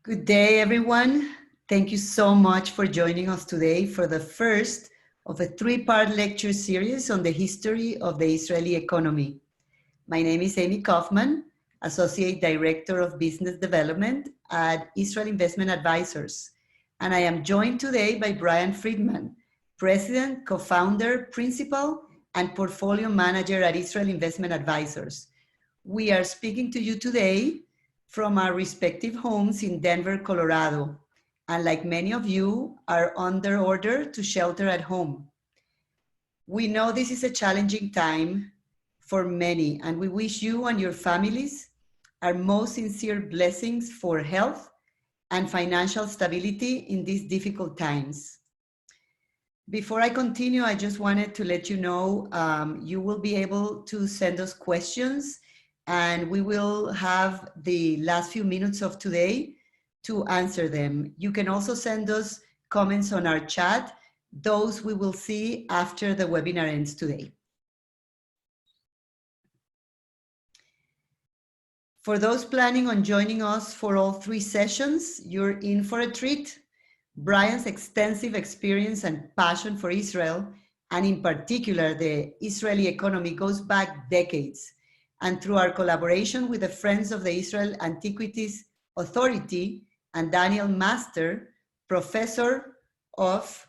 Good day, everyone. Thank you so much for joining us today for the first of a three-part lecture series on the history of the Israeli economy. My name is Amy Kaufman, Associate Director of Business Development at Israel Investment Advisors. And I am joined today by Brian Friedman, President, Co-founder, Principal, and Portfolio Manager at Israel Investment Advisors. We are speaking to you today from our respective homes in Denver, Colorado, and like many of you are under order to shelter at home. We know this is a challenging time for many, and we wish you and your families our most sincere blessings for health and financial stability in these difficult times. Before I continue, I just wanted to let you know you will be able to send us questions, and we will have the last few minutes of today to answer them. You can also send us comments on our chat. Those we will see after the webinar ends today. For those planning on joining us for all three sessions, you're in for a treat. Brian's extensive experience and passion for Israel, and in particular the Israeli economy, goes back decades. And through our collaboration with the Friends of the Israel Antiquities Authority and Daniel Master, Professor of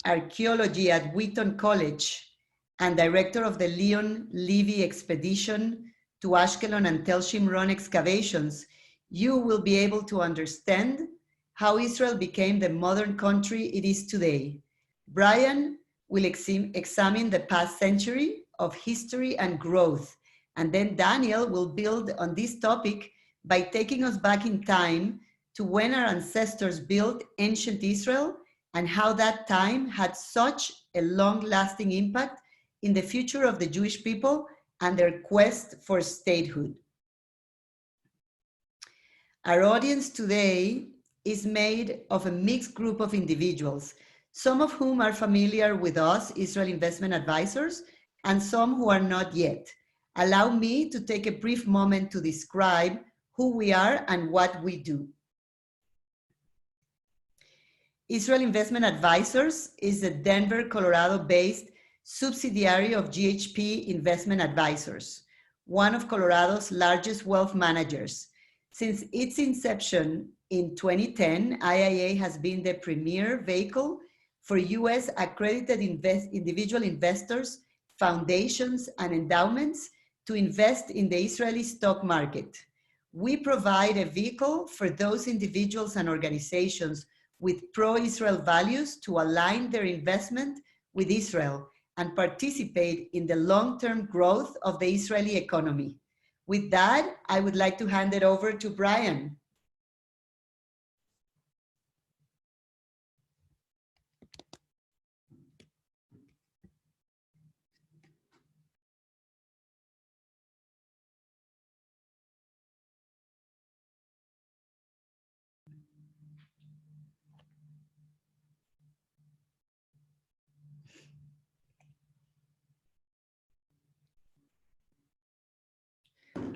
Archaeology at Wheaton College and Director of the Levy expedition to Ashkelon and Tel Shimron excavations, you will be able to understand how Israel became the modern country it is today. Brian will examine the past century of history and growth. And then Daniel will build on this topic by taking us back in time to when our ancestors built ancient Israel and how that time had such a long-lasting impact in the future of the Jewish people and their quest for statehood. Our audience today is made of a mixed group of individuals, some of whom are familiar with us, Israel Investment Advisors, and some who are not yet. Allow me to take a brief moment to describe who we are and what we do. Israel Investment Advisors is a Denver, Colorado-based subsidiary of GHP Investment Advisors, one of Colorado's largest wealth managers. Since its inception in 2010, IIA has been the premier vehicle for US accredited individual investors, foundations, and endowments to invest in the Israeli stock market. We provide a vehicle for those individuals and organizations with pro-Israel values to align their investment with Israel and participate in the long-term growth of the Israeli economy. With that, I would like to hand it over to Brian.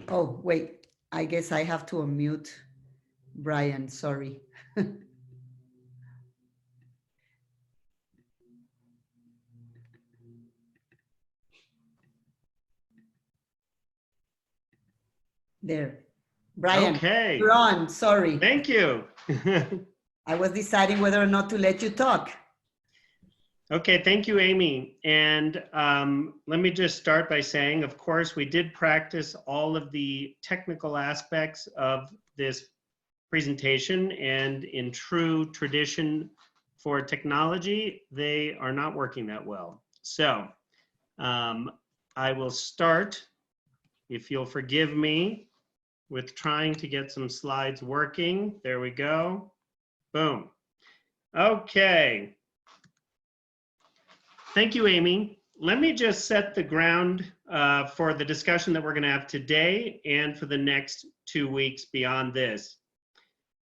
Oh, wait, I guess I have to unmute Brian, sorry. There. Brian, okay. You're on, sorry. Thank you. I was deciding whether or not to let you talk. Okay, thank you, Amy. And let me just start by saying, of course, we did practice all of the technical aspects of this presentation, and in true tradition for technology, they are not working that well. So I will start, if you'll forgive me, with trying to get some slides working. There we go. Boom. Okay. Thank you, Amy. Let me just set the ground for the discussion that we're going to have today and for the next 2 weeks beyond this.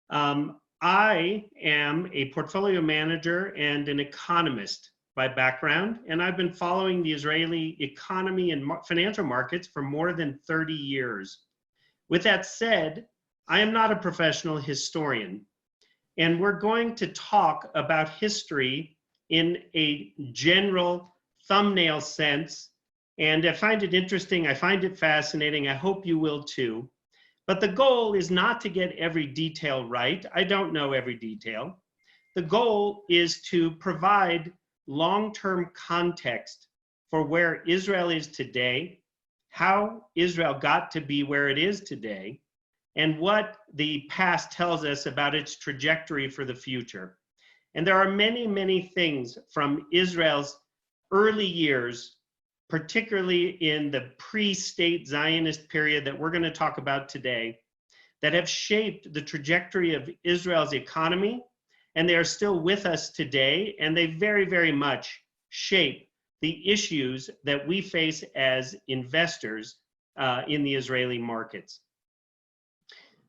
I am a portfolio manager and an economist by background, and I've been following the Israeli economy and financial markets for more than 30 years. With that said, I am not a professional historian, and we're going to talk about history in a general thumbnail sense. And I find it interesting, I find it fascinating, I hope you will too. But the goal is not to get every detail right. I don't know every detail. The goal is to provide long-term context for where Israel is today, how Israel got to be where it is today, and what the past tells us about its trajectory for the future. And there are many, many things from Israel's early years, particularly in the pre-state Zionist period that we're going to talk about today, that have shaped the trajectory of Israel's economy, and they are still with us today, and they very, very much shape the issues that we face as investors in the Israeli markets.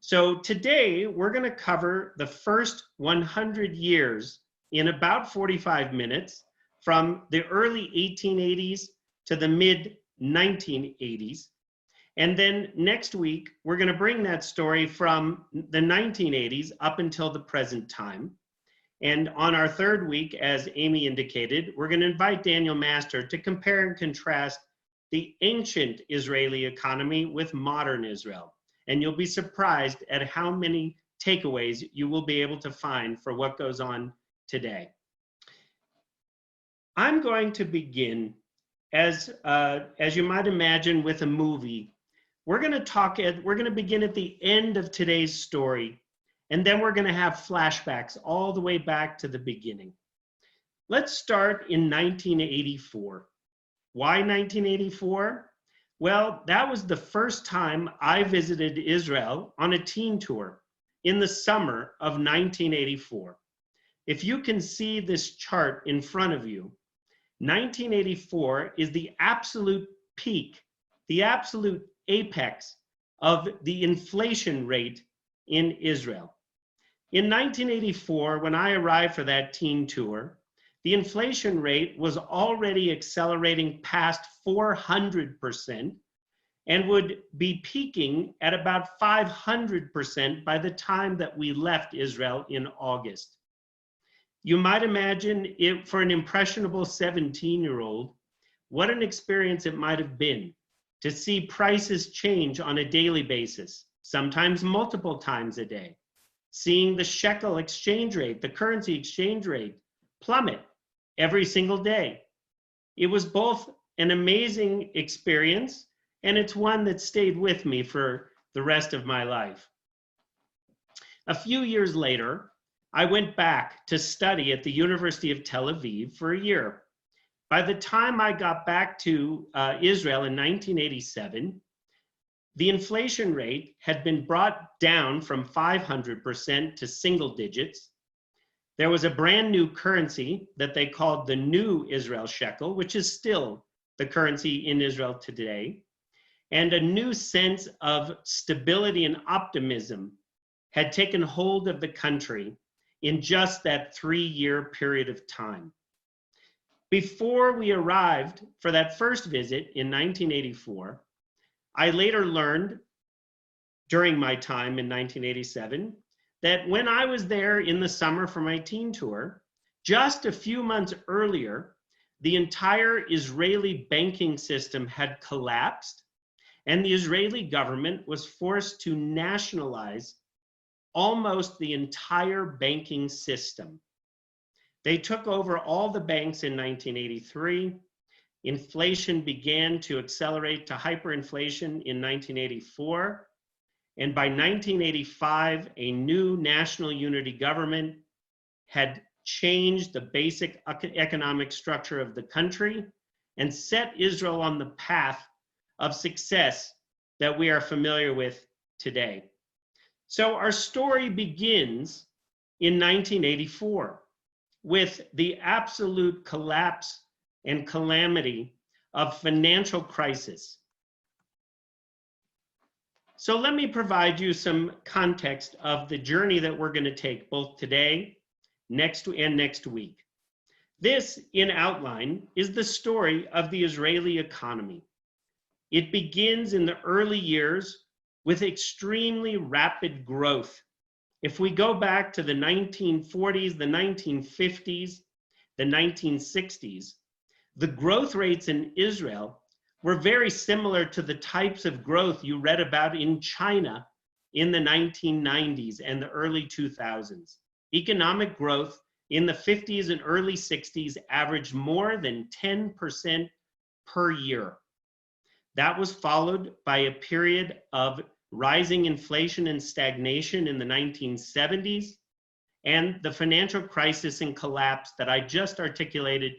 So today, we're going to cover the first 100 years in about 45 minutes, from the early 1880s to the mid 1980s. And then next week, we're going to bring that story from the 1980s up until the present time. And on our third week, as Amy indicated, we're going to invite Daniel Master to compare and contrast the ancient Israeli economy with modern Israel. And you'll be surprised at how many takeaways you will be able to find for what goes on today. I'm going to begin, as you might imagine, with a movie. We're going to begin at the end of today's story, and then we're going to have flashbacks all the way back to the beginning. Let's start in 1984. Why 1984? Well, that was the first time I visited Israel on a teen tour in the summer of 1984. If you can see this chart in front of you, 1984 is the absolute peak, the absolute apex of the inflation rate in Israel. In 1984, when I arrived for that teen tour, the inflation rate was already accelerating past 400% and would be peaking at about 500% by the time that we left Israel in August. You might imagine, for an impressionable 17-year-old, what an experience it might have been to see prices change on a daily basis, sometimes multiple times a day, seeing the shekel exchange rate, the currency exchange rate, plummet every single day. It was both an amazing experience, and it's one that stayed with me for the rest of my life. A few years later, I went back to study at the University of Tel Aviv for a year. By the time I got back to Israel in 1987, the inflation rate had been brought down from 500% to single digits. There was a brand new currency that they called the new Israel shekel, which is still the currency in Israel today. And a new sense of stability and optimism had taken hold of the country in just that 3-year period of time. Before we arrived for that first visit in 1984, I later learned during my time in 1987 that when I was there in the summer for my teen tour, just a few months earlier, the entire Israeli banking system had collapsed, and the Israeli government was forced to nationalize almost the entire banking system. They took over all the banks in 1983. Inflation began to accelerate to hyperinflation in 1984. And by 1985, a new national unity government had changed the basic economic structure of the country and set Israel on the path of success that we are familiar with today. So our story begins in 1984 with the absolute collapse and calamity of financial crisis. So let me provide you some context of the journey that we're going to take both today, next week. This, in outline, is the story of the Israeli economy. It begins in the early years with extremely rapid growth. If we go back to the 1940s, the 1950s, the 1960s, the growth rates in Israel were very similar to the types of growth you read about in China in the 1990s and the early 2000s. Economic growth in the 50s and early 60s averaged more than 10% per year. That was followed by a period of rising inflation and stagnation in the 1970s, and the financial crisis and collapse that I just articulated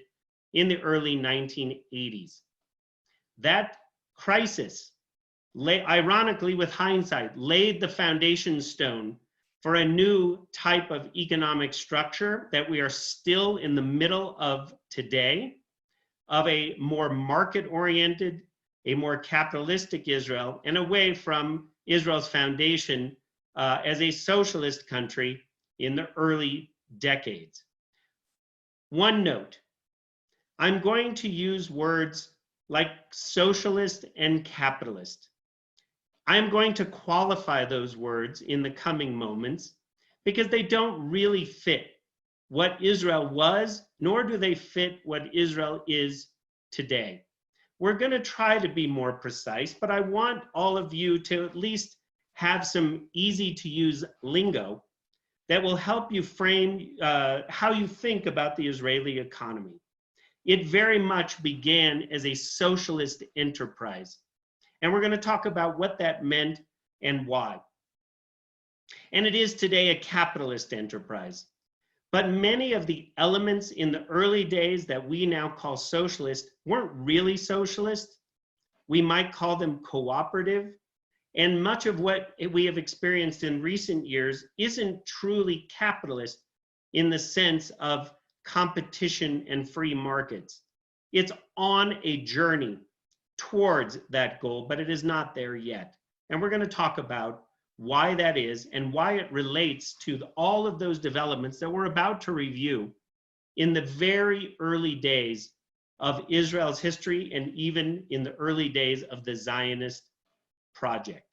in the early 1980s. That crisis, ironically with hindsight, laid the foundation stone for a new type of economic structure that we are still in the middle of today, of a more market-oriented, a more capitalistic Israel, and away from Israel's foundation as a socialist country in the early decades. One note, I'm going to use words like socialist and capitalist. I'm going to qualify those words in the coming moments because they don't really fit what Israel was, nor do they fit what Israel is today. We're going to try to be more precise, but I want all of you to at least have some easy to use lingo that will help you frame how you think about the Israeli economy. It very much began as a socialist enterprise. And we're going to talk about what that meant and why. And it is today a capitalist enterprise. But many of the elements in the early days that we now call socialist weren't really socialist. We might call them cooperative. And much of what we have experienced in recent years isn't truly capitalist in the sense of competition and free markets. It's on a journey towards that goal, but it is not there yet. And we're going to talk about why that is and why it relates to all of those developments that we're about to review in the very early days of Israel's history and even in the early days of the Zionist project.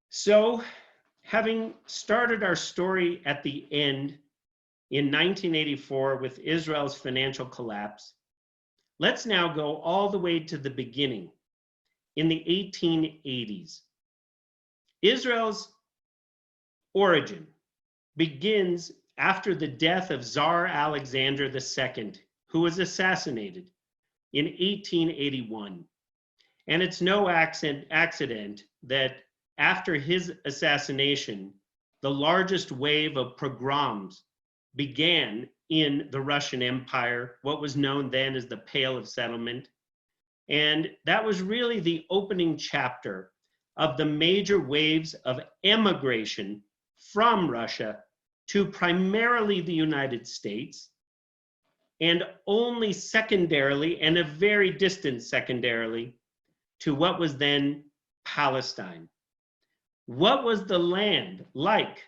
So, having started our story at the end in 1984 with Israel's financial collapse, let's now go all the way to the beginning in the 1880s. Israel's origin begins after the death of Tsar Alexander II, who was assassinated in 1881. And it's no accident that after his assassination, the largest wave of pogroms began in the Russian Empire, what was known then as the Pale of Settlement. And that was really the opening chapter of the major waves of emigration from Russia to primarily the United States, and only secondarily, and a very distant secondarily, to what was then Palestine. What was the land like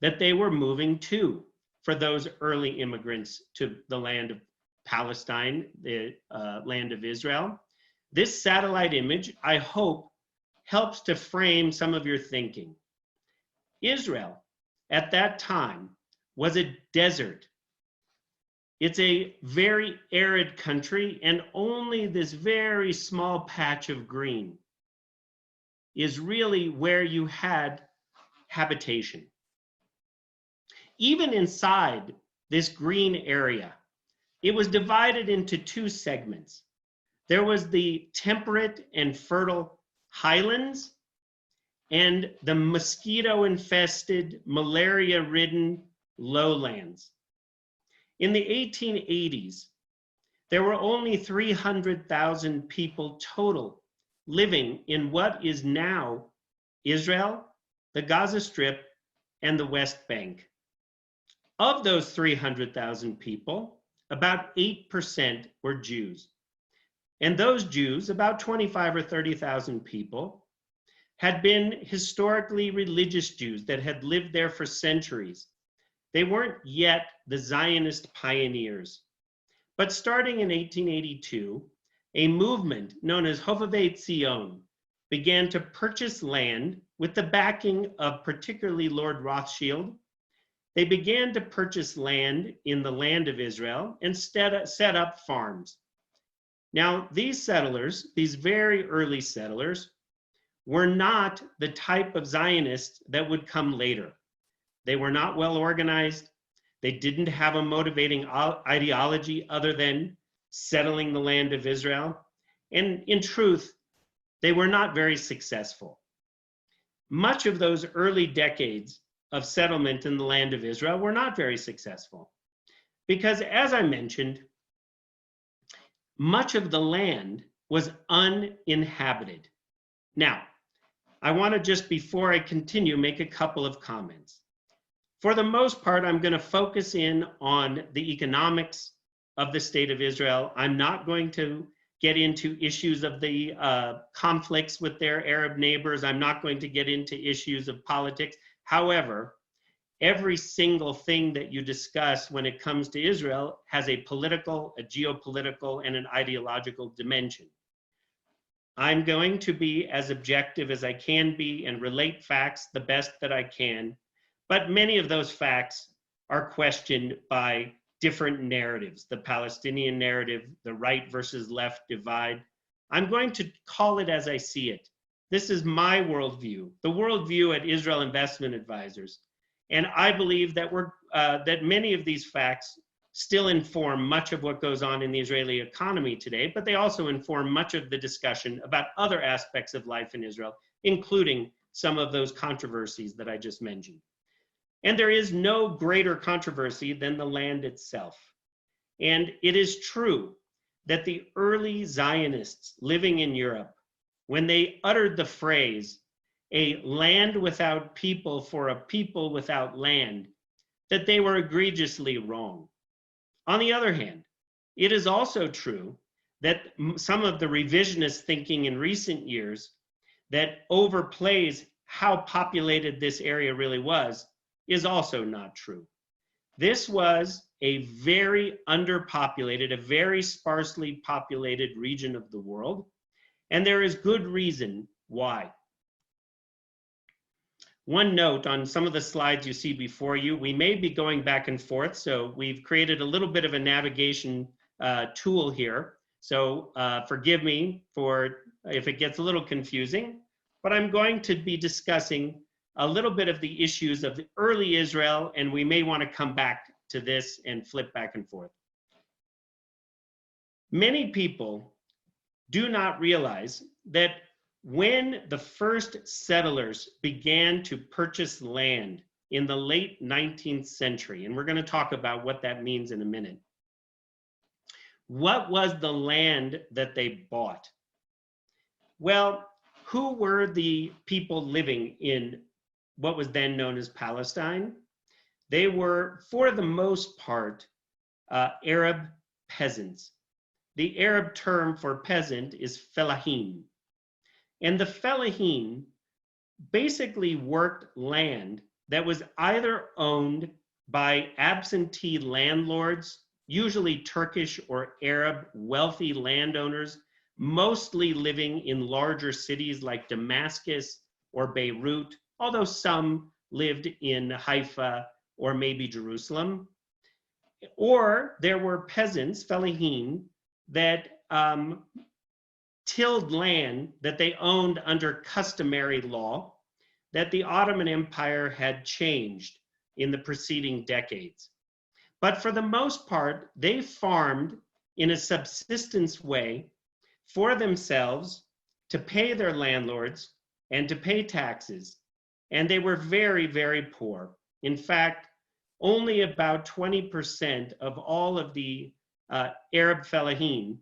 that they were moving to for those early immigrants to the land of Palestine, the land of Israel? This satellite image, I hope, helps to frame some of your thinking. Israel, at that time, was a desert. It's a very arid country, and only this very small patch of green is really where you had habitation. Even inside this green area, it was divided into two segments. There was the temperate and fertile highlands and the mosquito-infested, malaria-ridden lowlands. In the 1880s, there were only 300,000 people total living in what is now Israel, the Gaza Strip, and the West Bank. Of those 300,000 people, about 8% were Jews. And those Jews, about 25 or 30,000 people, had been historically religious Jews that had lived there for centuries. They weren't yet the Zionist pioneers. But starting in 1882, a movement known as Hovevei Tzion began to purchase land with the backing of particularly Lord Rothschild. They began to purchase land in the land of Israel and set up farms. Now, these settlers, these very early settlers, were not the type of Zionists that would come later. They were not well organized. They didn't have a motivating ideology other than settling the land of Israel. And in truth, they were not very successful. Much of those early decades of settlement in the land of Israel were not very successful because, as I mentioned, much of the land was uninhabited. Now, I want to just, before I continue, make a couple of comments. For the most part, I'm going to focus in on the economics of the state of Israel. I'm not going to get into issues of the conflicts with their Arab neighbors. I'm not going to get into issues of politics. However, every single thing that you discuss when it comes to Israel has a political, a geopolitical, and an ideological dimension. I'm going to be as objective as I can be and relate facts the best that I can, but many of those facts are questioned by different narratives, the Palestinian narrative, the right versus left divide. I'm going to call it as I see it. This is my worldview, the worldview at Israel Investment Advisors. And I believe that that many of these facts still inform much of what goes on in the Israeli economy today, but they also inform much of the discussion about other aspects of life in Israel, including some of those controversies that I just mentioned. And there is no greater controversy than the land itself. And it is true that the early Zionists living in Europe, when they uttered the phrase, a land without people for a people without land, that they were egregiously wrong. On the other hand, it is also true that some of the revisionist thinking in recent years that overplays how populated this area really was is also not true. This was a very underpopulated, a very sparsely populated region of the world, and there is good reason why. One note on some of the slides you see before you, we may be going back and forth, so we've created a little bit of a navigation tool here. So forgive me for if it gets a little confusing, but I'm going to be discussing a little bit of the issues of the early Israel, and we may want to come back to this and flip back and forth. Many people do not realize that when the first settlers began to purchase land in the late 19th century, and we're going to talk about what that means in a minute, what was the land that they bought? Well, who were the people living in what was then known as Palestine? They were, for the most part, Arab peasants. The Arab term for peasant is felahim. And the felahim basically worked land that was either owned by absentee landlords, usually Turkish or Arab wealthy landowners, mostly living in larger cities like Damascus or Beirut, although some lived in Haifa or maybe Jerusalem. Or there were peasants, felahim, that tilled land that they owned under customary law that the Ottoman Empire had changed in the preceding decades. But for the most part, they farmed in a subsistence way for themselves to pay their landlords and to pay taxes. And they were very, very poor. In fact, only about 20% of all of the Arab felahim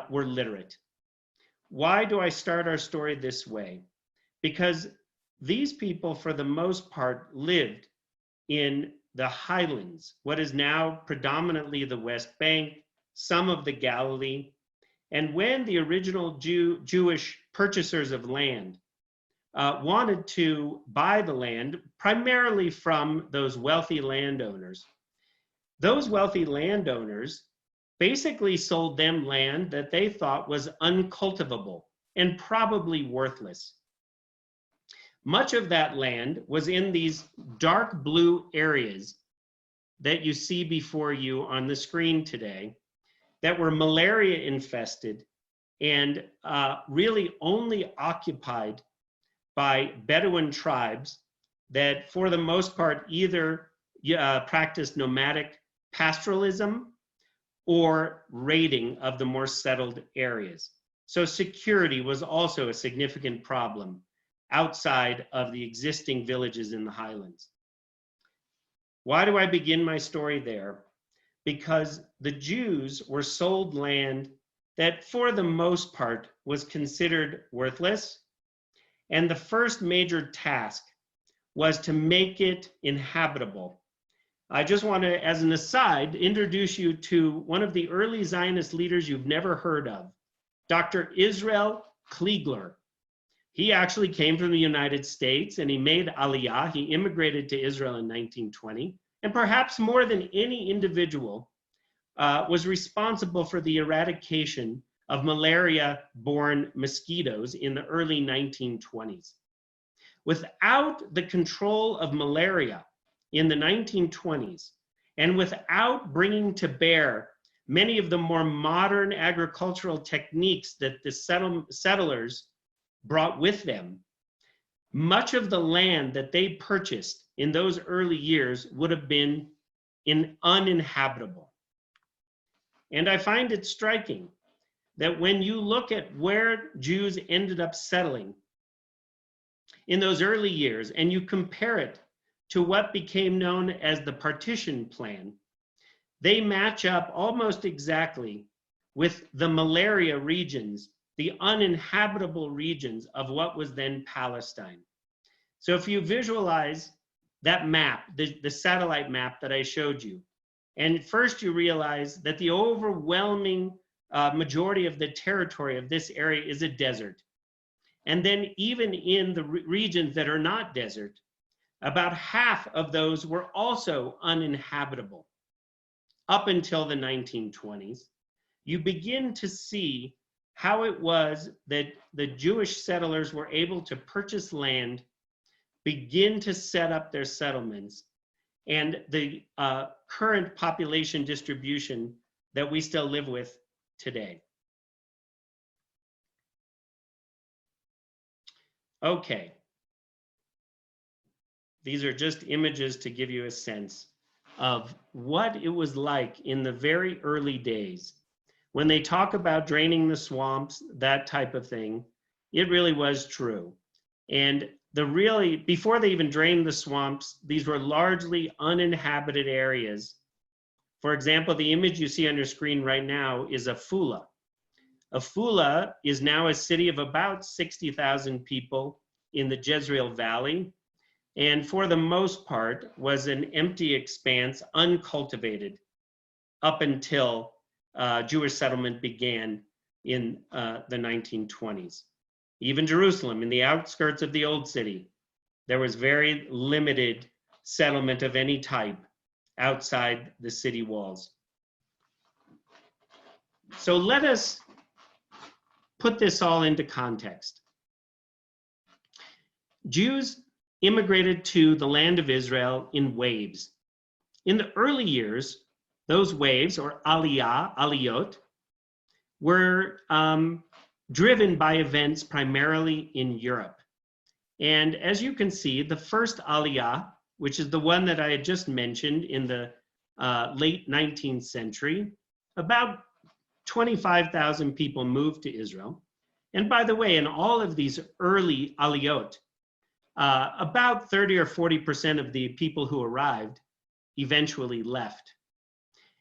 were literate. Why do I start our story this way? Because these people, for the most part, lived in the highlands, what is now predominantly the West Bank, some of the Galilee. And when the original Jewish purchasers of land wanted to buy the land, primarily from those wealthy landowners basically sold them land that they thought was uncultivable and probably worthless. Much of that land was in these dark blue areas that you see before you on the screen today that were malaria infested and really only occupied by Bedouin tribes that for the most part either practiced nomadic pastoralism or raiding of the more settled areas. So security was also a significant problem outside of the existing villages in the highlands. Why do I begin my story there? Because the Jews were sold land that for the most part was considered worthless, and the first major task was to make it inhabitable. I just want to, as an aside, introduce you to one of the early Zionist leaders you've never heard of, Dr. Israel Klieg Ler. He actually came from the United States and he made Aliyah. He immigrated to Israel in 1920, and perhaps more than any individual was responsible for the eradication of malaria-borne mosquitoes in the early 1920s. Without the control of malaria in the 1920s, and without bringing to bear many of the more modern agricultural techniques that the settlers brought with them, much of the land that they purchased in those early years would have been uninhabitable. And I find it striking that when you look at where Jews ended up settling in those early years, and you compare it to what became known as the partition plan, they match up almost exactly with the malaria regions, the uninhabitable regions of what was then Palestine. So if you visualize that map, the satellite map that I showed you, and first you realize that the overwhelming majority of the territory of this area is a desert. And then even in the regions that are not desert, about half of those were also uninhabitable. Up until the 1920s, you begin to see how it was that the Jewish settlers were able to purchase land, begin to set up their settlements, and the current population distribution that we still live with today. Okay. These are just images to give you a sense of what it was like in the very early days. When they talk about draining the swamps, that type of thing, it really was true. And before they even drained the swamps, these were largely uninhabited areas. For example, the image you see on your screen right now is Afula. Afula is now a city of about 60,000 people in the Jezreel Valley, and for the most part was an empty expanse, uncultivated, up until Jewish settlement began in the 1920s. Even Jerusalem, in the outskirts of the old city, there was very limited settlement of any type outside the city walls. So let us put this all into context. Jews immigrated to the land of Israel in waves. In the early years, those waves, or aliyot, were driven by events primarily in Europe. And as you can see, the first aliyah, which is the one that I had just mentioned in the late 19th century, about 25,000 people moved to Israel. And by the way, in all of these early aliyot, about 30 or 40% of the people who arrived eventually left.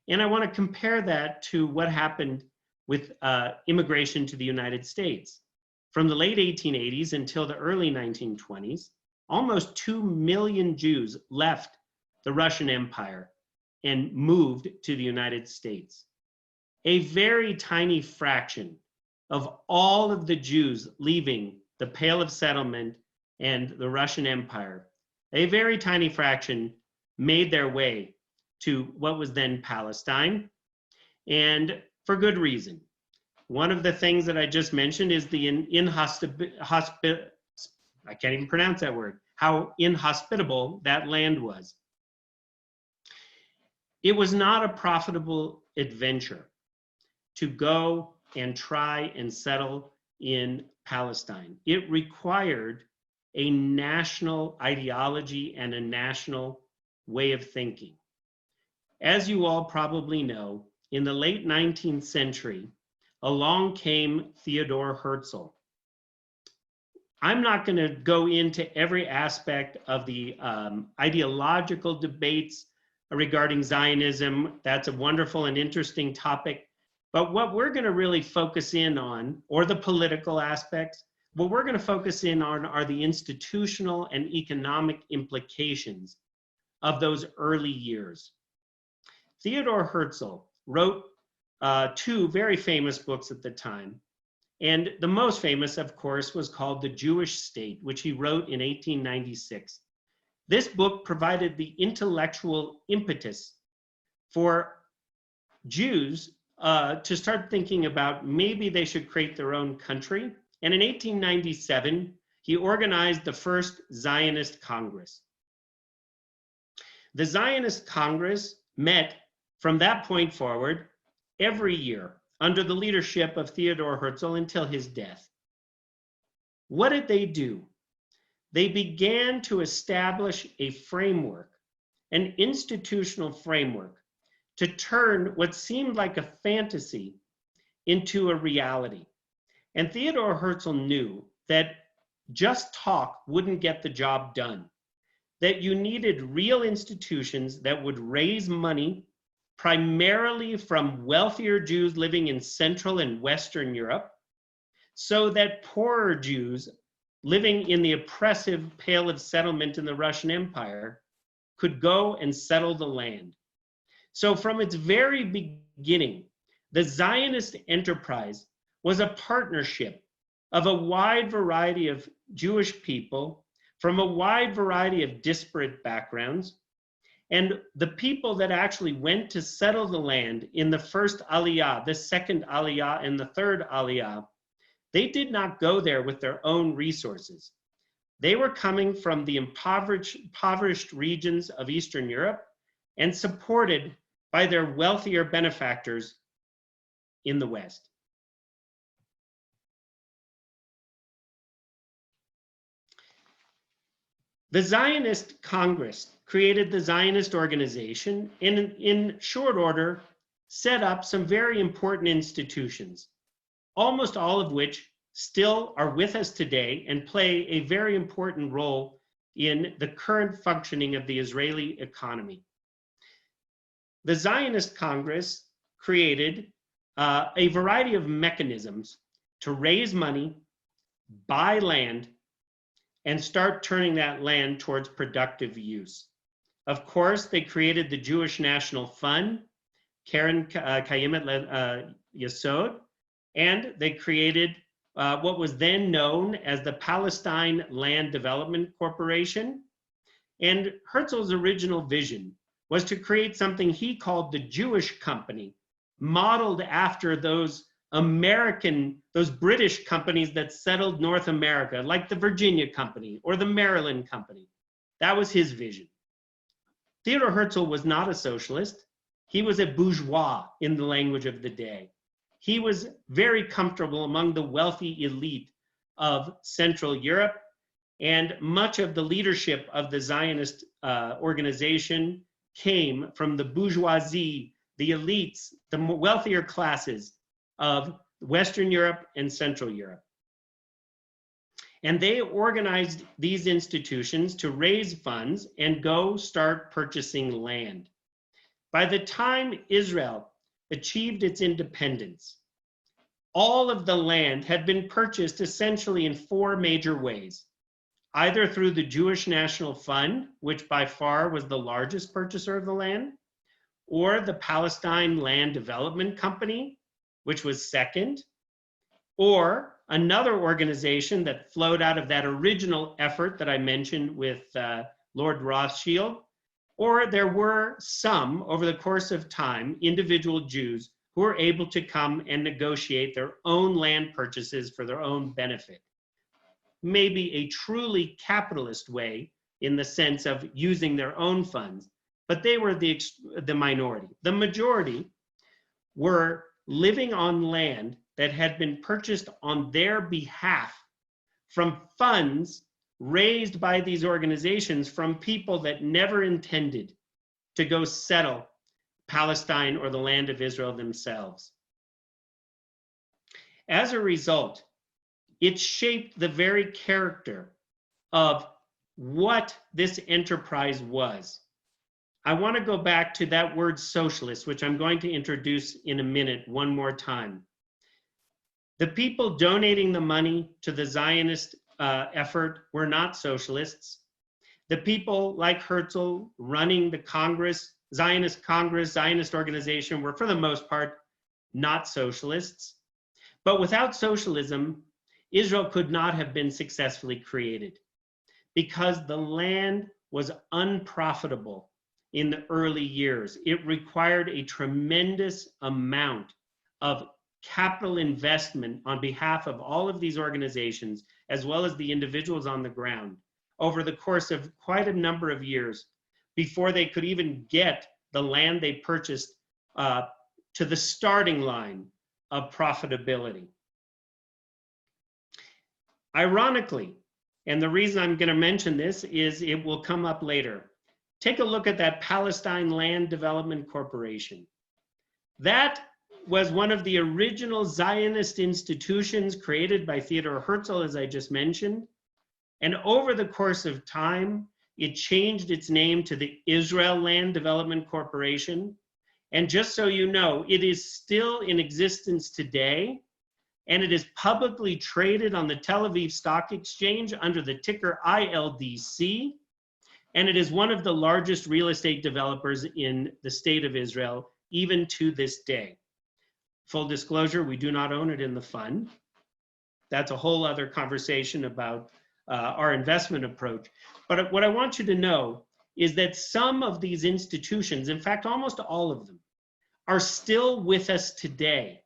And I want to compare that to what happened with immigration to the United States. From the late 1880s until the early 1920s, almost 2 million Jews left the Russian Empire and moved to the United States. A very tiny fraction of all of the Jews leaving the Pale of Settlement and the Russian Empire, a very tiny fraction made their way to what was then Palestine. and for good reason. One of the things that I just mentioned is the I can't even pronounce that word, how inhospitable that land was. It was not a profitable adventure to go and try and settle in Palestine. It required a national ideology and a national way of thinking. As you all probably know, in the late 19th century, along came Theodor Herzl. I'm not going to go into every aspect of the ideological debates regarding Zionism. That's a wonderful and interesting topic. But what we're going to really focus in on, or the political aspects, what we're going to focus in on are the institutional and economic implications of those early years. Theodor Herzl wrote two very famous books at the time. And the most famous, of course, was called The Jewish State, which he wrote in 1896. This book provided the intellectual impetus for Jews to start thinking about maybe they should create their own country. And in 1897, he organized the first Zionist Congress. The Zionist Congress met from that point forward every year under the leadership of Theodor Herzl until his death. What did they do? They began to establish a framework, an institutional framework, to turn what seemed like a fantasy into a reality. And Theodor Herzl knew that just talk wouldn't get the job done, that you needed real institutions that would raise money primarily from wealthier Jews living in Central and Western Europe, so that poorer Jews living in the oppressive Pale of Settlement in the Russian Empire could go and settle the land. So from its very beginning, the Zionist enterprise was a partnership of a wide variety of Jewish people from a wide variety of disparate backgrounds. And the people that actually went to settle the land in the first Aliyah, the second Aliyah, and the third Aliyah, they did not go there with their own resources. They were coming from the impoverished regions of Eastern Europe and supported by their wealthier benefactors in the West. The Zionist Congress created the Zionist organization and in short order set up some very important institutions, almost all of which still are with us today and play a very important role in the current functioning of the Israeli economy. The Zionist Congress created a variety of mechanisms to raise money, buy land, and start turning that land towards productive use. Of course, they created the Jewish National Fund, Keren Kayemet Yesod, and they created what was then known as the Palestine Land Development Corporation. And Herzl's original vision was to create something he called the Jewish Company, modeled after those British companies that settled North America, like the Virginia Company or the Maryland Company. That was his vision. Theodor Herzl was not a socialist. He was a bourgeois in the language of the day. He was very comfortable among the wealthy elite of Central Europe, and much of the leadership of the Zionist organization came from the bourgeoisie, the elites, the wealthier classes of Western Europe and Central Europe. And they organized these institutions to raise funds and go start purchasing land. By the time Israel achieved its independence, all of the land had been purchased essentially in four major ways. Either through the Jewish National Fund, which by far was the largest purchaser of the land, or the Palestine Land Development Company, which was second, or another organization that flowed out of that original effort that I mentioned with Lord Rothschild, or there were some, over the course of time, individual Jews who were able to come and negotiate their own land purchases for their own benefit. Maybe a truly capitalist way in the sense of using their own funds, but they were the minority. The majority were living on land that had been purchased on their behalf from funds raised by these organizations from people that never intended to go settle Palestine or the land of Israel themselves. As a result, it shaped the very character of what this enterprise was. I want to go back to that word socialist, which I'm going to introduce in a minute one more time. The people donating the money to the Zionist effort were not socialists. The people like Herzl running the Congress, Zionist Congress, Zionist organization were for the most part not socialists. But without socialism, Israel could not have been successfully created because the land was unprofitable in the early years. It required a tremendous amount of capital investment on behalf of all of these organizations, as well as the individuals on the ground, over the course of quite a number of years before they could even get the land they purchased to the starting line of profitability. Ironically, and the reason I'm going to mention this is it will come up later. Take a look at that Palestine Land Development Corporation. That was one of the original Zionist institutions created by Theodor Herzl, as I just mentioned. And over the course of time, it changed its name to the Israel Land Development Corporation. And just so you know, it is still in existence today, and it is publicly traded on the Tel Aviv Stock Exchange under the ticker ILDC. And it is one of the largest real estate developers in the state of Israel, even to this day. Full disclosure, we do not own it in the fund. That's a whole other conversation about our investment approach. But what I want you to know is that some of these institutions, in fact, almost all of them, are still with us today.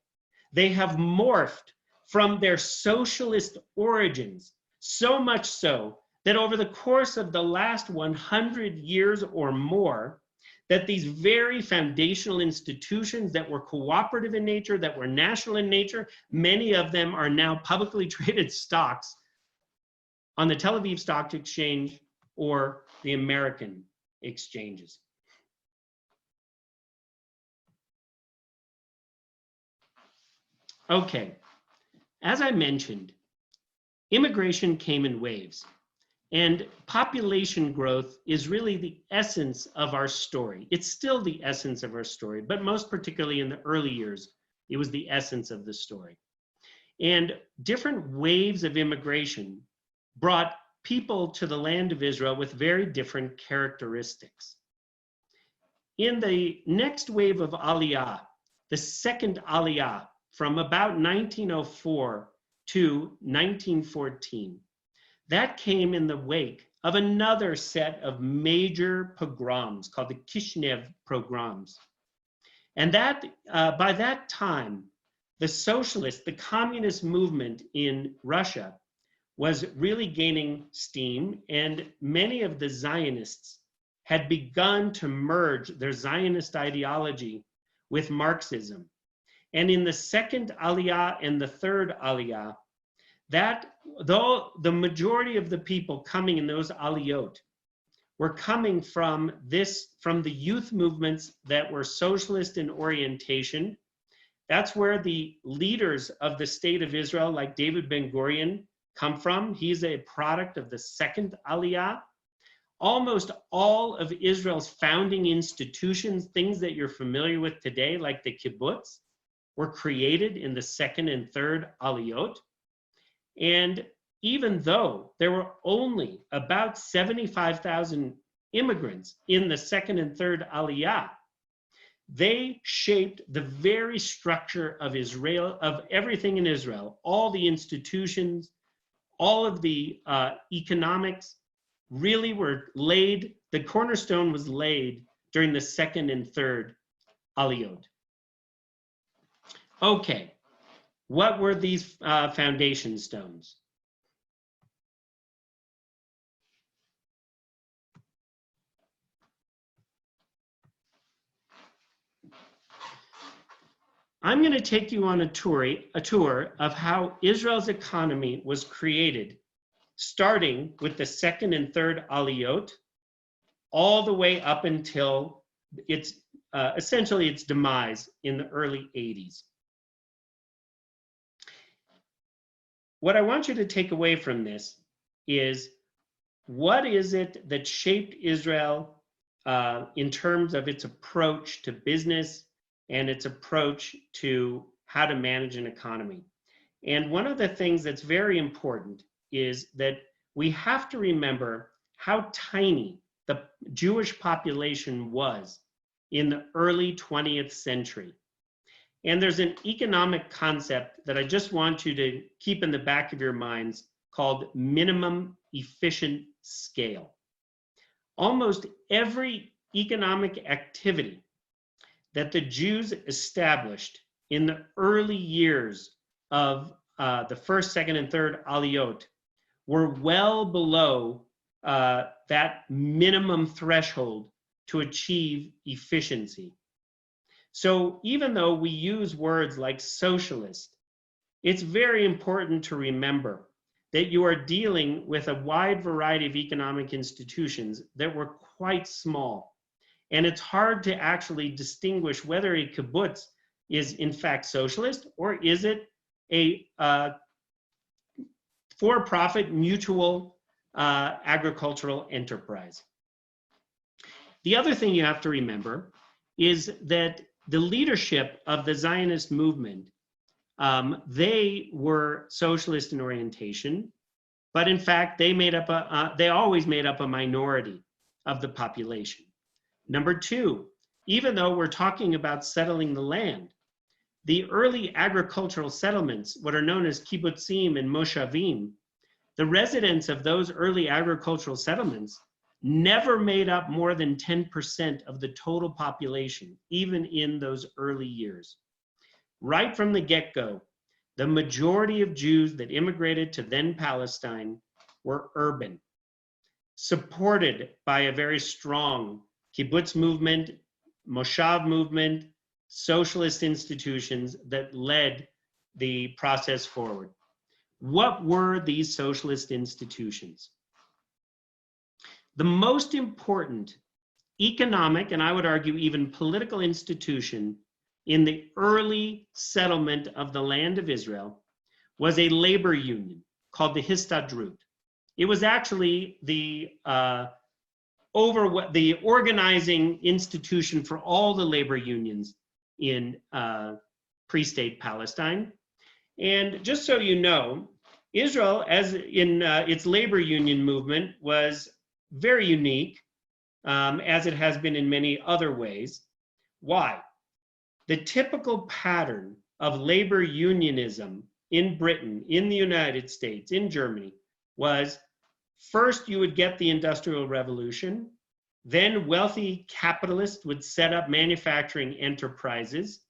They have morphed from their socialist origins, so much so that over the course of the last 100 years or more, that these very foundational institutions that were cooperative in nature, that were national in nature, many of them are now publicly traded stocks on the Tel Aviv Stock Exchange or the American exchanges. Okay, as I mentioned, immigration came in waves. And population growth is really the essence of our story. It's still the essence of our story, but most particularly in the early years, it was the essence of the story. And different waves of immigration brought people to the land of Israel with very different characteristics. In the next wave of Aliyah, the second Aliyah from about 1904 to 1914, that came in the wake of another set of major pogroms called the Kishinev pogroms. And that, by that time, the communist movement in Russia was really gaining steam, and many of the Zionists had begun to merge their Zionist ideology with Marxism. And in the second Aliyah and the third Aliyah, that though the majority of the people coming in those aliyot were coming from the youth movements that were socialist in orientation, that's where the leaders of the state of Israel, like David Ben-Gurion, come from. He's a product of the second Aliyah. Almost all of Israel's founding institutions, things that you're familiar with today, like the kibbutz, were created in the second and third Aliyot. And even though there were only about 75,000 immigrants in the second and third Aliyah, they shaped the very structure of Israel, of everything in Israel. All the institutions, all of the economics really were laid, the cornerstone was laid during the second and third Aliyot. Okay, what were these foundation stones? I'm going to take you on a tour of how Israel's economy was created, starting with the second and third aliyot, all the way up until its essentially its demise in the early 80s. What I want you to take away from this is, what is it that shaped Israel in terms of its approach to business and its approach to how to manage an economy? And one of the things that's very important is that we have to remember how tiny the Jewish population was in the early 20th century. And there's an economic concept that I just want you to keep in the back of your minds called minimum efficient scale. Almost every economic activity that the Jews established in the early years of the first, second, and third aliyot were well below that minimum threshold to achieve efficiency. So even though we use words like socialist, it's very important to remember that you are dealing with a wide variety of economic institutions that were quite small. And it's hard to actually distinguish whether a kibbutz is in fact socialist or is it a for-profit mutual agricultural enterprise. The other thing you have to remember is that the leadership of the Zionist movement, they were socialist in orientation, but in fact they always made up a minority of the population. Number two, even though we're talking about settling the land, the early agricultural settlements, what are known as kibbutzim and moshavim, the residents of those early agricultural settlements never made up more than 10% of the total population, even in those early years. Right from the get-go, the majority of Jews that immigrated to then Palestine were urban, supported by a very strong kibbutz movement, moshav movement, socialist institutions that led the process forward. What were these socialist institutions? The most important economic, and I would argue even political institution in the early settlement of the land of Israel was a labor union called the Histadrut. It was actually the organizing institution for all the labor unions in pre-state Palestine. And just so you know, Israel, as in its labor union movement, was very unique, as it has been in many other ways. Why? The typical pattern of labor unionism in Britain, in the United States, in Germany, was first you would get the Industrial Revolution, then wealthy capitalists would set up manufacturing enterprises,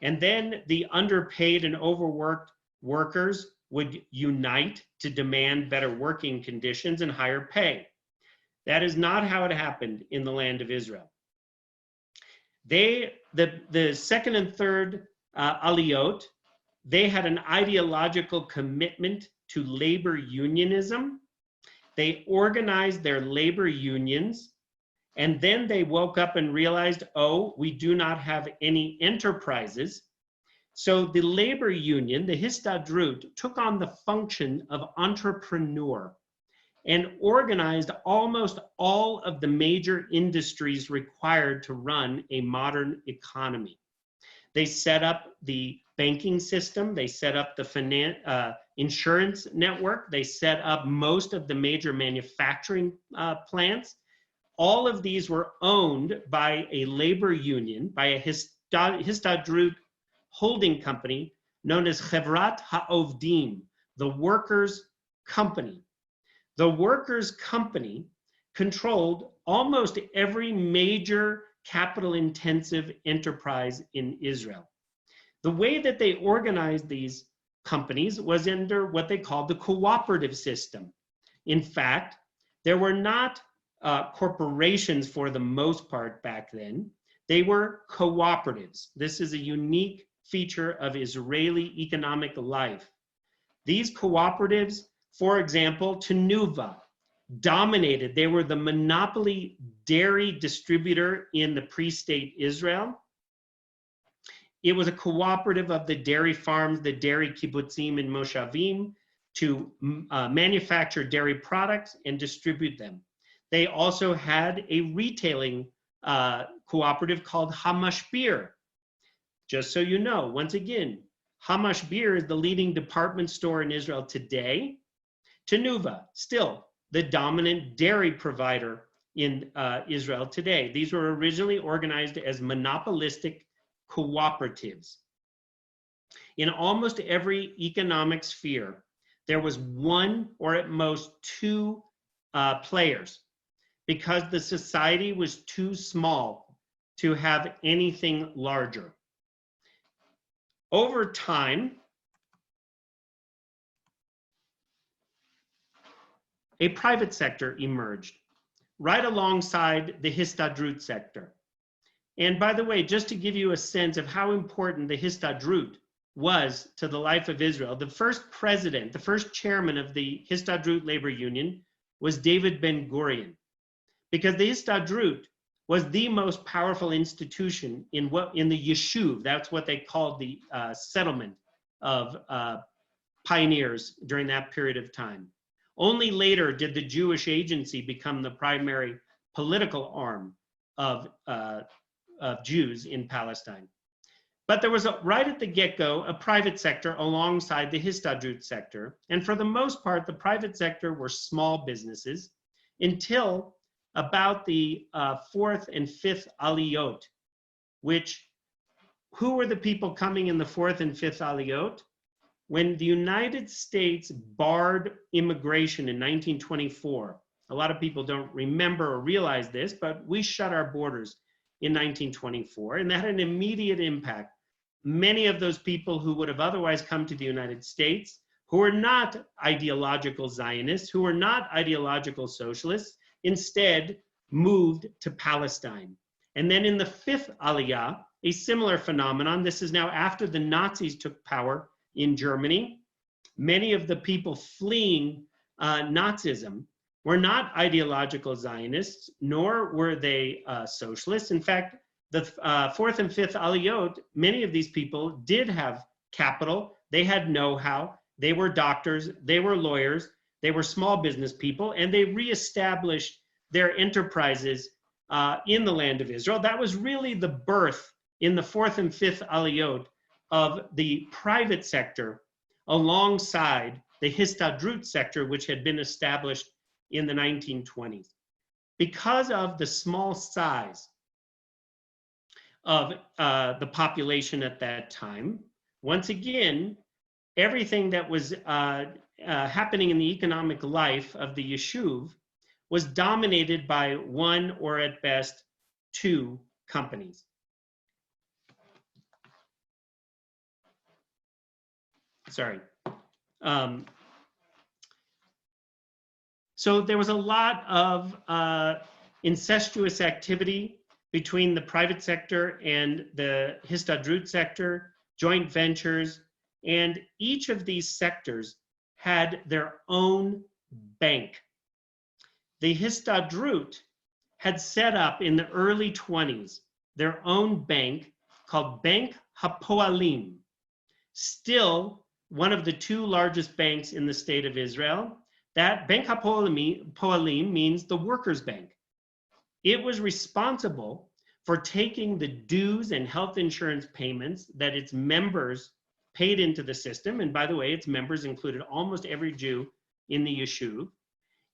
and then the underpaid and overworked workers would unite to demand better working conditions and higher pay. That is not how it happened in the land of Israel. The second and third aliyot, they had an ideological commitment to labor unionism. They organized their labor unions, and then they woke up and realized, oh, we do not have any enterprises. So the labor union, the Histadrut, took on the function of entrepreneur and organized almost all of the major industries required to run a modern economy. They set up the banking system, they set up the insurance network, they set up most of the major manufacturing plants. All of these were owned by a labor union, by a Histadrut holding company known as Chevrat HaOvdim, the workers' company. The workers' company controlled almost every major capital-intensive enterprise in Israel. The way that they organized these companies was under what they called the cooperative system. In fact, there were not corporations for the most part back then. They were cooperatives. This is a unique feature of Israeli economic life. These cooperatives, for example, Tenuva, dominated. They were the monopoly dairy distributor in the pre-state Israel. It was a cooperative of the dairy farms, the dairy kibbutzim and moshavim, to manufacture dairy products and distribute them. They also had a retailing cooperative called Hamashbir. Just so you know, once again, Hamashbir is the leading department store in Israel today. Tenuva, still the dominant dairy provider in Israel today. These were originally organized as monopolistic cooperatives. In almost every economic sphere, there was one or at most two players, because the society was too small to have anything larger. Over time, a private sector emerged right alongside the Histadrut sector. And by the way, just to give you a sense of how important the Histadrut was to the life of Israel, the first president, the first chairman of the Histadrut labor union was David Ben-Gurion, because the Histadrut was the most powerful institution in the Yeshuv. That's what they called the settlement of pioneers during that period of time. Only later did the Jewish agency become the primary political arm of Jews in Palestine. But there was, right at the get-go, a private sector alongside the Histadrut sector. And for the most part, the private sector were small businesses until about the fourth and fifth aliyot, who were the people coming in the fourth and fifth aliyot? When the United States barred immigration in 1924, a lot of people don't remember or realize this, but we shut our borders in 1924, and that had an immediate impact. Many of those people who would have otherwise come to the United States, who are not ideological Zionists, who are not ideological socialists, instead moved to Palestine. And then in the fifth aliyah, a similar phenomenon. This is now after the Nazis took power in Germany. Many of the people fleeing Nazism were not ideological Zionists, nor were they socialists. In fact, the fourth and fifth aliyot, many of these people did have capital, they had know-how, they were doctors, they were lawyers, they were small business people, and they reestablished their enterprises in the land of Israel. That was really the birth in the fourth and fifth aliyot of the private sector alongside the Histadrut sector, which had been established in the 1920s. Because of the small size of the population at that time, once again, everything that was happening in the economic life of the Yeshuv was dominated by one or at best two companies. Sorry. So there was a lot of incestuous activity between the private sector and the Histadrut sector, joint ventures, and each of these sectors had their own bank. The Histadrut had set up in the early 20s their own bank called Bank HaPoalim, still one of the two largest banks in the state of Israel. That Bank HaPoalim means the workers' bank. It was responsible for taking the dues and health insurance payments that its members paid into the system, and by the way, its members included almost every Jew in the Yeshuv,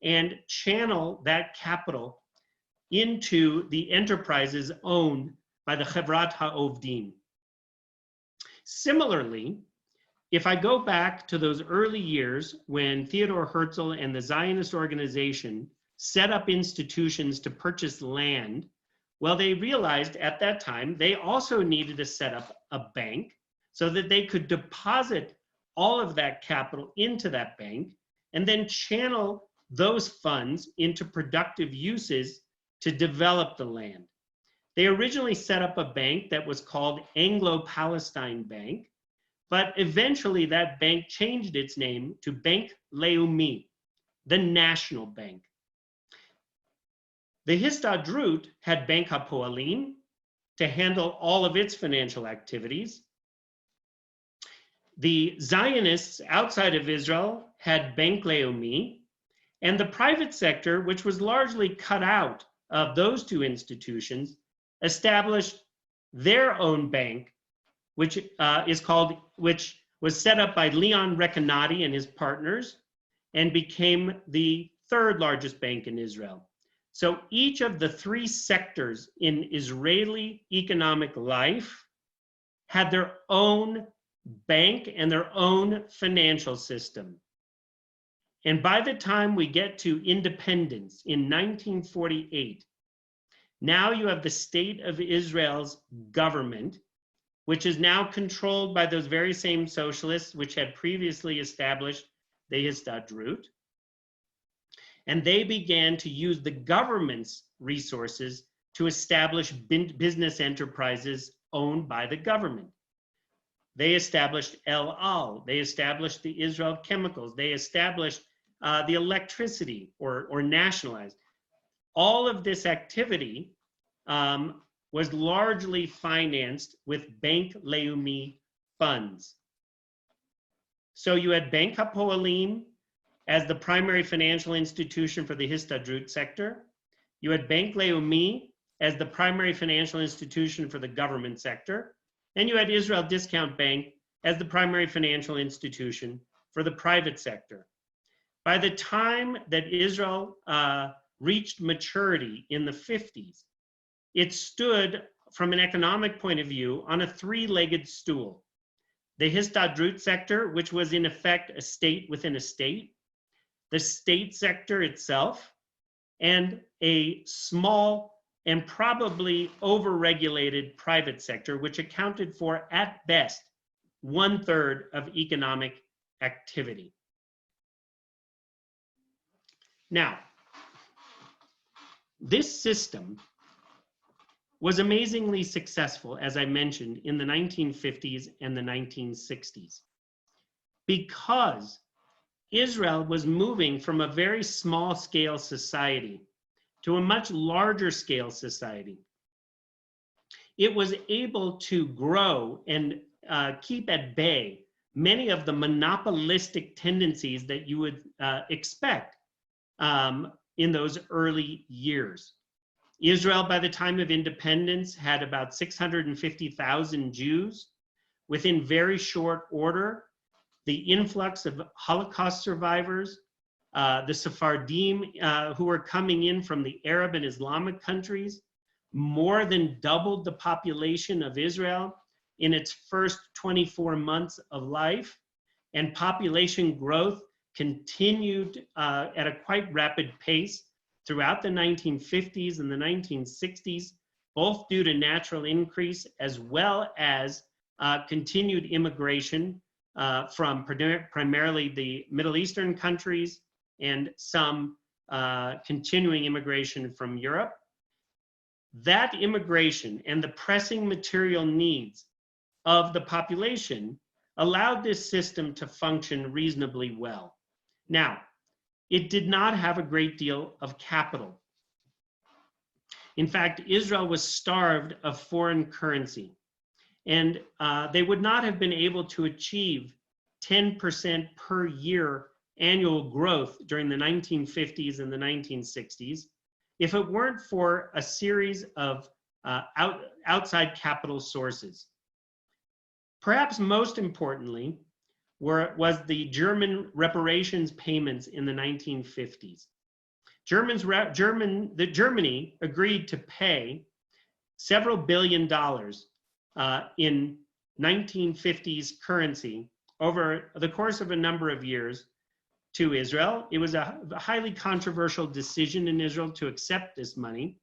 and channel that capital into the enterprises owned by the Chevrat HaOvdim. Similarly, if I go back to those early years when Theodor Herzl and the Zionist organization set up institutions to purchase land, well, they realized at that time they also needed to set up a bank so that they could deposit all of that capital into that bank and then channel those funds into productive uses to develop the land. They originally set up a bank that was called Anglo-Palestine Bank, but eventually that bank changed its name to Bank Leumi, the national bank. The Histadrut had Bank HaPoalim to handle all of its financial activities. The Zionists outside of Israel had Bank Leumi, and the private sector, which was largely cut out of those two institutions, established their own bank, which was set up by Leon Rekanati and his partners, and became the third largest bank in Israel. So each of the three sectors in Israeli economic life had their own bank and their own financial system. And by the time we get to independence in 1948, now you have the state of Israel's government, which is now controlled by those very same socialists which had previously established the Histadrut. And they began to use the government's resources to establish business enterprises owned by the government. They established El Al, they established the Israel Chemicals, they established the electricity or nationalized. All of this activity was largely financed with Bank Leumi funds. So you had Bank HaPoalim as the primary financial institution for the Histadrut sector. You had Bank Leumi as the primary financial institution for the government sector. And you had Israel Discount Bank as the primary financial institution for the private sector. By the time that Israel reached maturity in the 50s, it stood, from an economic point of view, on a three-legged stool. The Histadrut sector, which was in effect a state within a state, the state sector itself, and a small and probably over-regulated private sector, which accounted for, at best, 1/3 of economic activity. Now, this system was amazingly successful, as I mentioned, in the 1950s and the 1960s, because Israel was moving from a very small scale society to a much larger scale society. It was able to grow and keep at bay many of the monopolistic tendencies that you would expect in those early years. Israel, by the time of independence, had about 650,000 Jews. Within very short order, the influx of Holocaust survivors, the Sephardim who were coming in from the Arab and Islamic countries, more than doubled the population of Israel in its first 24 months of life, and population growth continued at a quite rapid pace throughout the 1950s and the 1960s, both due to natural increase as well as continued immigration from primarily the Middle Eastern countries and some continuing immigration from Europe. That immigration and the pressing material needs of the population allowed this system to function reasonably well. Now, it did not have a great deal of capital. In fact, Israel was starved of foreign currency, and they would not have been able to achieve 10% per year annual growth during the 1950s and the 1960s if it weren't for a series of outside capital sources. Perhaps most importantly was the German reparations payments in the 1950s. Germany agreed to pay several $billion in 1950s currency over the course of a number of years to Israel. It was a highly controversial decision in Israel to accept this money,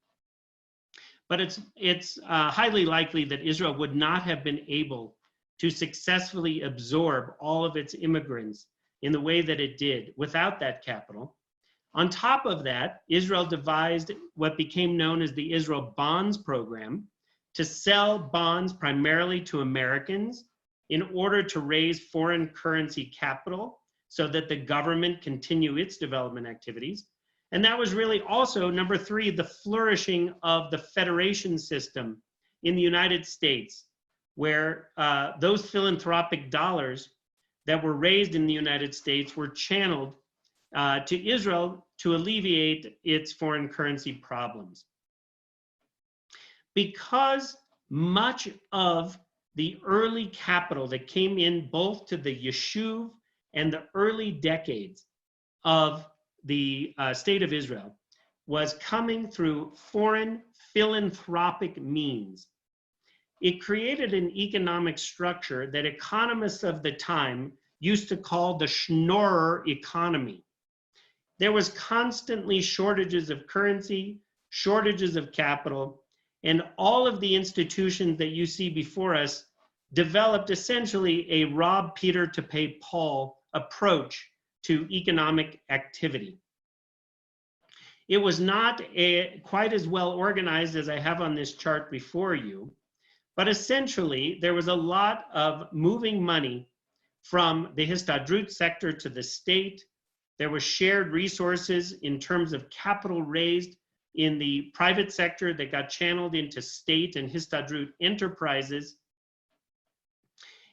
but it's highly likely that Israel would not have been able to successfully absorb all of its immigrants in the way that it did without that capital. On top of that, Israel devised what became known as the Israel Bonds Program to sell bonds primarily to Americans in order to raise foreign currency capital so that the government continue its development activities. And that was really also, number three, the flourishing of the federation system in the United States, where those philanthropic dollars that were raised in the United States were channeled to Israel to alleviate its foreign currency problems. Because much of the early capital that came in both to the Yeshuv and the early decades of the state of Israel was coming through foreign philanthropic means, it created an economic structure that economists of the time used to call the Schnorrer economy. There was constantly shortages of currency, shortages of capital, and all of the institutions that you see before us developed essentially a rob Peter to pay Paul approach to economic activity. It was not quite as well organized as I have on this chart before you, but essentially there was a lot of moving money from the Histadrut sector to the state. There was shared resources in terms of capital raised in the private sector that got channeled into state and Histadrut enterprises.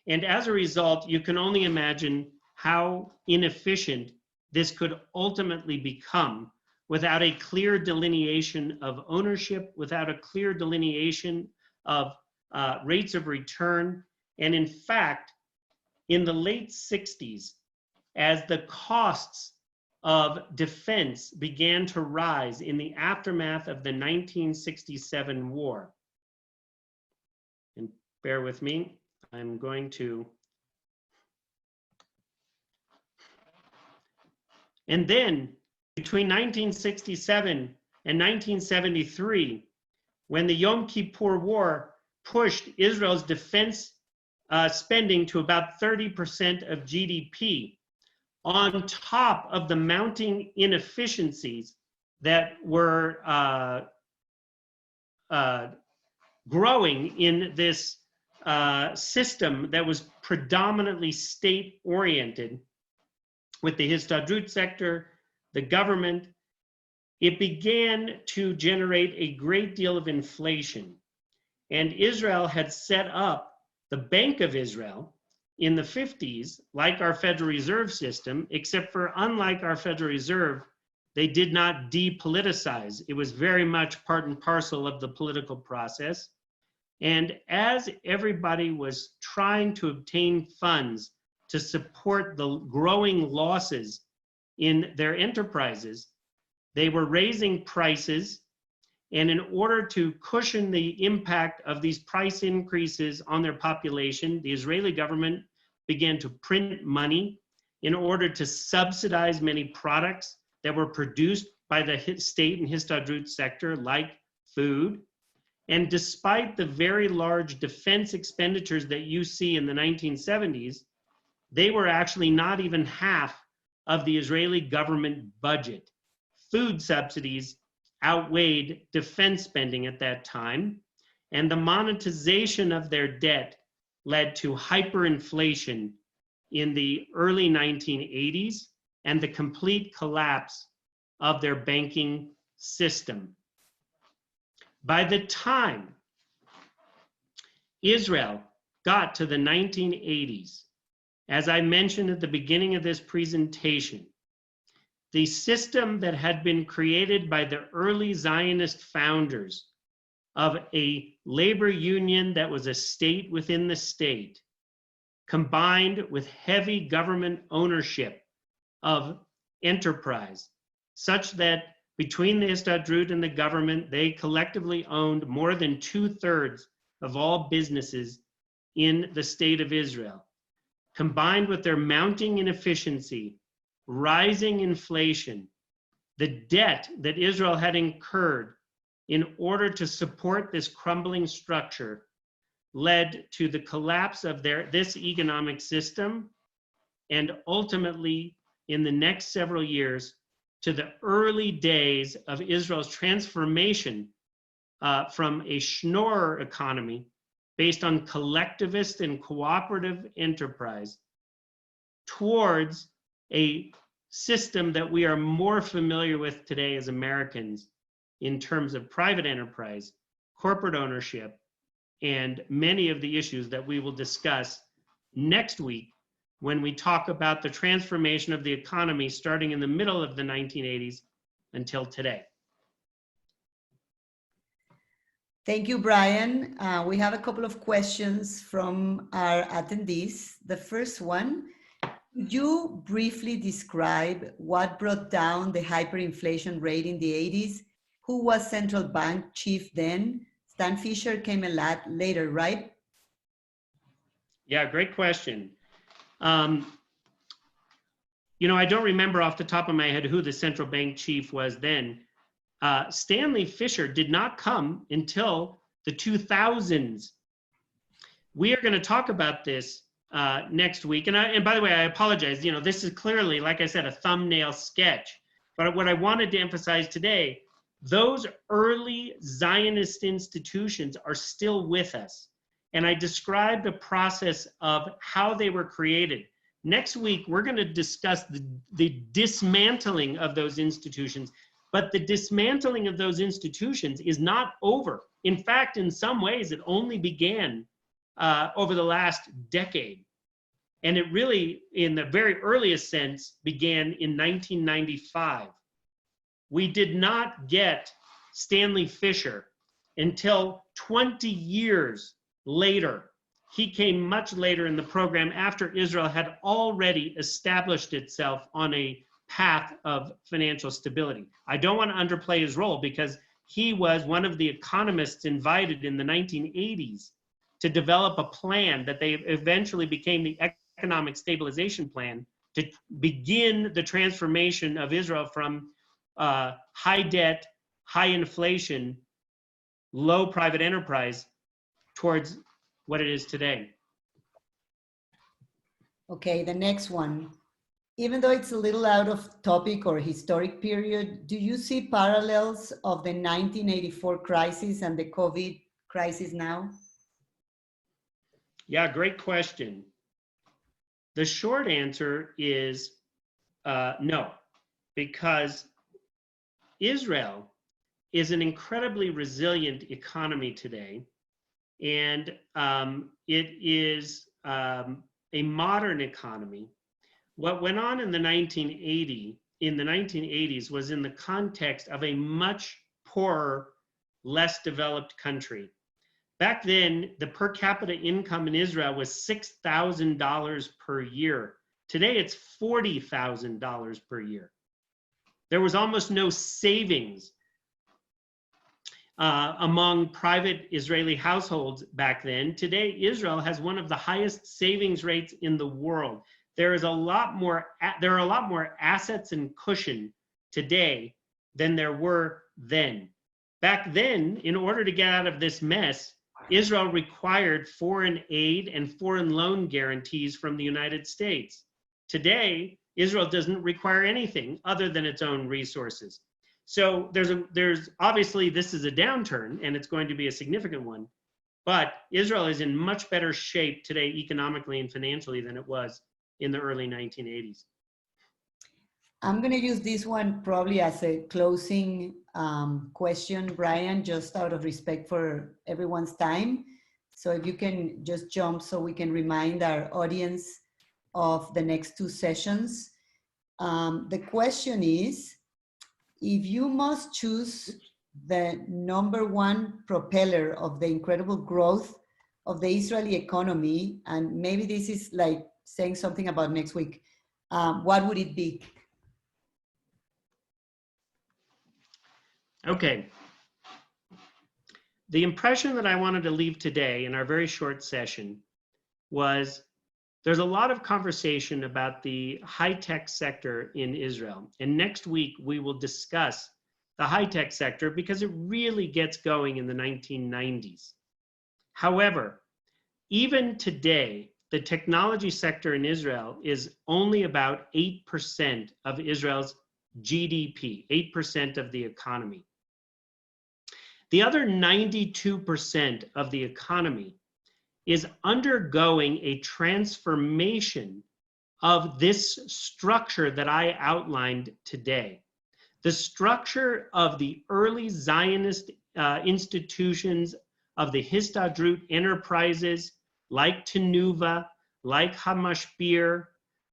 And as a result, you can only imagine how inefficient this could ultimately become without a clear delineation of ownership, without a clear delineation of rates of return. And in fact, in the late 60s, as the costs of defense began to rise in the aftermath of the 1967 war, and bear with me, I'm going to, and then between 1967 and 1973, when the Yom Kippur War pushed Israel's defense spending to about 30% of GDP, on top of the mounting inefficiencies that were growing in this system that was predominantly state-oriented with the Histadrut sector, the government, it began to generate a great deal of inflation. And Israel had set up the Bank of Israel in the 50s, like our Federal Reserve system, except for unlike our Federal Reserve, they did not depoliticize. It was very much part and parcel of the political process. And as everybody was trying to obtain funds to support the growing losses in their enterprises, they were raising prices. And in order to cushion the impact of these price increases on their population, the Israeli government began to print money in order to subsidize many products that were produced by the state and Histadrut sector, like food. And despite the very large defense expenditures that you see in the 1970s, they were actually not even half of the Israeli government budget. Food subsidies outweighed defense spending at that time, and the monetization of their debt led to hyperinflation in the early 1980s and the complete collapse of their banking system. By the time Israel got to the 1980s, as I mentioned at the beginning of this presentation, the system that had been created by the early Zionist founders of a labor union that was a state within the state, combined with heavy government ownership of enterprise, such that between the Histadrut and the government, they collectively owned more than 2/3 of all businesses in the state of Israel, combined with their mounting inefficiency, rising inflation, the debt that Israel had incurred in order to support this crumbling structure, led to the collapse of this economic system, and ultimately, in the next several years, to the early days of Israel's transformation from a schnorrer economy based on collectivist and cooperative enterprise towards a system that we are more familiar with today as Americans in terms of private enterprise, corporate ownership, and many of the issues that we will discuss next week when we talk about the transformation of the economy starting in the middle of the 1980s until today. Thank you, Brian. We have a couple of questions from our attendees. The first one, could you briefly describe what brought down the hyperinflation rate in the 80s? Who was central bank chief then? Stan Fisher came a lot later, right? Yeah, great question. You know, I don't remember off the top of my head who the central bank chief was then. Stanley Fisher did not come until the 2000s. We are going to talk about this next week. And by the way, I apologize. You know, this is clearly, like I said, a thumbnail sketch. But what I wanted to emphasize today, those early Zionist institutions are still with us. And I described the process of how they were created. Next week, we're going to discuss the dismantling of those institutions. But the dismantling of those institutions is not over. In fact, in some ways, it only began over the last decade. And it really, in the very earliest sense, began in 1995. We did not get Stanley Fisher until 20 years later. He came much later in the program after Israel had already established itself on a path of financial stability. I don't want to underplay his role because he was one of the economists invited in the 1980s to develop a plan that they eventually became the economic stabilization plan to begin the transformation of Israel from high debt, high inflation, low private enterprise towards what it is today. Okay, the next one. Even though it's a little out of topic or historic period, do you see parallels of the 1984 crisis and the COVID crisis now? Yeah, great question. The short answer is no, because Israel is an incredibly resilient economy today, and it is a modern economy. What went on in the 1980s was in the context of a much poorer, less developed country. Back then, the per capita income in Israel was $6,000 per year. Today, it's $40,000 per year. There was almost no savings among private Israeli households back then. Today, Israel has one of the highest savings rates in the world. There are a lot more assets and cushion today than there were then. Back then, in order to get out of this mess, Israel required foreign aid and foreign loan guarantees from the United States. Today, Israel doesn't require anything other than its own resources. So there's obviously, this is a downturn and it's going to be a significant one, but Israel is in much better shape today economically and financially than it was in the early 1980s. I'm going to use this one probably as a closing question, Brian, just out of respect for everyone's time. So if you can just jump so we can remind our audience of the next two sessions. The question is, if you must choose the #1 propeller of the incredible growth of the Israeli economy, and maybe this is like saying something about next week, what would it be? Okay. The impression that I wanted to leave today in our very short session was there's a lot of conversation about the high-tech sector in Israel. And next week, we will discuss the high-tech sector because it really gets going in the 1990s. However, even today, the technology sector in Israel is only about 8% of Israel's GDP, 8% of the economy. The other 92% of the economy is undergoing a transformation of this structure that I outlined today. The structure of the early Zionist institutions, of the Histadrut enterprises, like Tenuva, like Hamashpir,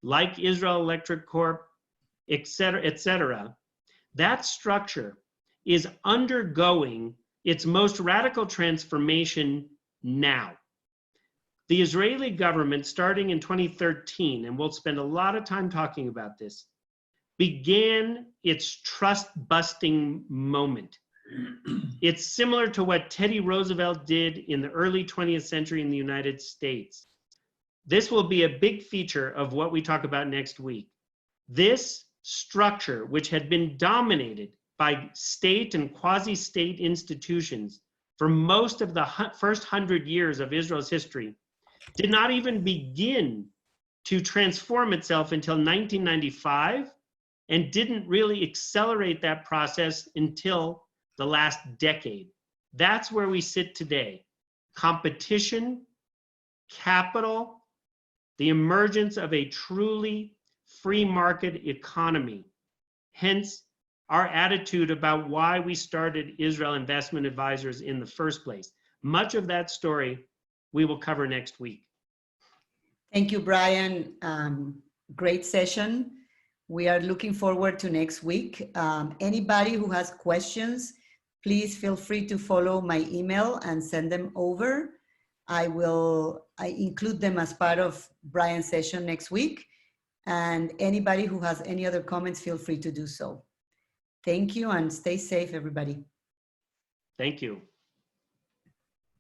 like Israel Electric Corp, et cetera, that structure is undergoing its most radical transformation now. The Israeli government, starting in 2013, and we'll spend a lot of time talking about this, began its trust-busting moment. It's similar to what Teddy Roosevelt did in the early 20th century in the United States. This will be a big feature of what we talk about next week. This structure, which had been dominated by state and quasi-state institutions for most of the first 100 years of Israel's history, did not even begin to transform itself until 1995, and didn't really accelerate that process until the last decade. That's where we sit today. Competition, capital, the emergence of a truly free market economy. Hence, our attitude about why we started Israel Investment Advisors in the first place. Much of that story we will cover next week. Thank you, Brian. Great session. We are looking forward to next week. Anybody who has questions, please feel free to follow my email and send them over. I include them as part of Brian's session next week. And anybody who has any other comments, feel free to do so. Thank you and stay safe, everybody. Thank you.